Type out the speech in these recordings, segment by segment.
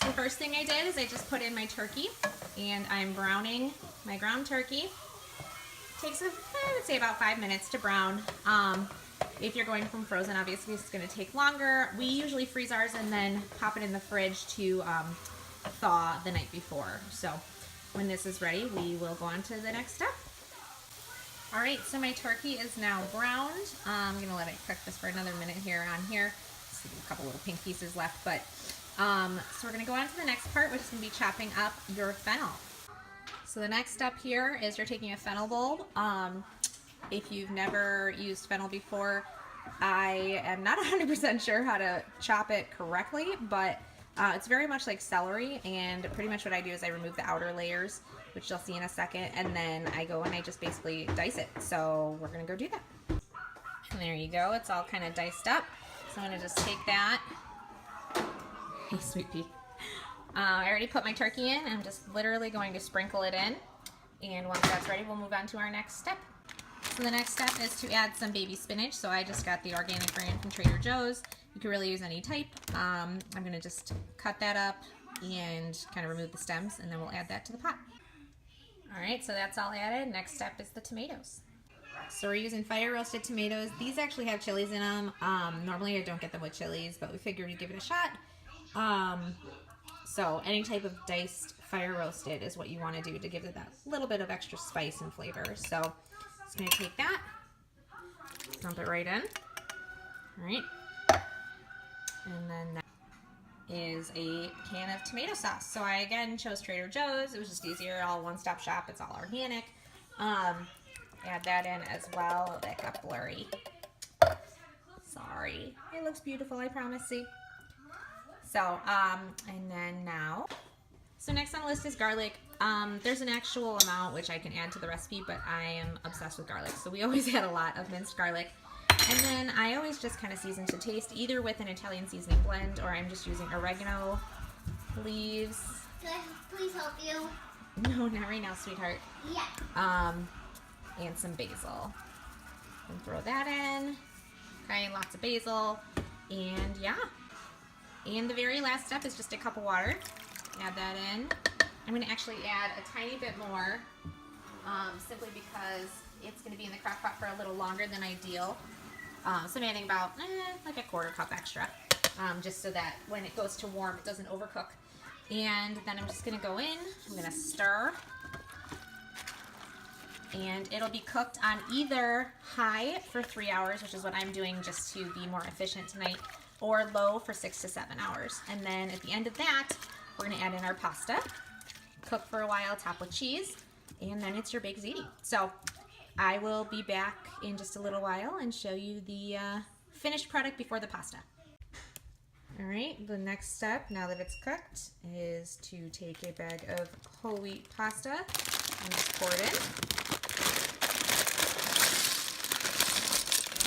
The first thing I did is I just put in my turkey, and I'm browning my ground turkey. Takes, I would say, about 5 minutes to brown. If you're going from frozen, obviously it's going to take longer. We usually freeze ours and then pop it in the fridge to thaw the night before. So when this is ready, we will go on to the next step. All right, so my turkey is now browned. I'm going to let it cook this for another minute here on here. See a couple little pink pieces left, but so we're going to go on to the next part, which is going to be chopping up your fennel. So the next step here is you're taking a fennel bulb. If you've never used fennel before, I am not 100% sure how to chop it correctly, but it's very much like celery, and pretty much what I do is I remove the outer layers, which you'll see in a second, and then I go and I just basically dice it. So we're gonna go do that. And there you go, it's all kind of diced up. So I'm gonna just take that. Hey, sweet pea. I already put my turkey in. I'm just literally going to sprinkle it in. And once that's ready, we'll move on to our next step. So the next step is to add some baby spinach. So I just got the organic brand from Trader Joe's. You can really use any type. I'm going to just cut that up and kind of remove the stems, and then we'll add that to the pot. All right, so that's all added. Next step is the tomatoes. So we're using fire roasted tomatoes. These actually have chilies in them. Normally I don't get them with chilies, but we figured we'd give it a shot. So any type of diced fire roasted is what you want to do to give it that little bit of extra spice and flavor. So just going to take that, dump it right in. All right. And then that is a can of tomato sauce. So I again chose Trader Joe's. It was just easier, all one-stop shop. It's all organic. Add that in as well. Oh, that got blurry. Sorry. It looks beautiful, I promise. See? So, and then now, so next on the list is garlic. There's an actual amount which I can add to the recipe, but I am obsessed with garlic. So we always add a lot of minced garlic. And then I always just kind of season to taste, either with an Italian seasoning blend, or I'm just using oregano leaves. Can I please help you? No, not right now, sweetheart. Yeah. And some basil. And throw that in. Okay, lots of basil. And yeah. And the very last step is just a cup of water. Add that in. I'm going to actually add a tiny bit more, simply because it's going to be in the crock pot for a little longer than ideal. So I'm adding about like a quarter cup extra, just so that when it goes to warm, it doesn't overcook. And then I'm just going to go in. I'm going to stir. And it'll be cooked on either high for 3 hours, which is what I'm doing just to be more efficient tonight, or low for 6 to 7 hours. And then at the end of that, we're going to add in our pasta, cook for a while, top with cheese, and then it's your baked ziti. So I will be back in just a little while and show you the finished product before the pasta. All right, the next step, now that it's cooked, is to take a bag of whole wheat pasta and just pour it in.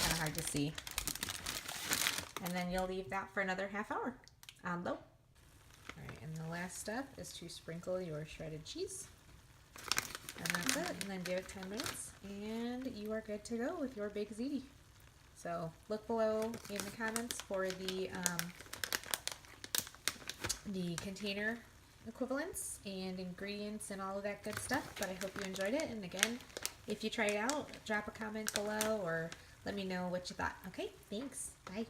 Kind of hard to see. And then you'll leave that for another half hour on low. All right, and the last step is to sprinkle your shredded cheese. And that's it. And then give it 10 minutes, and you are good to go with your baked ziti. So look below in the comments for the container equivalents and ingredients and all of that good stuff. But I hope you enjoyed it. And again, if you try it out, drop a comment below or let me know what you thought. Okay, thanks. Bye.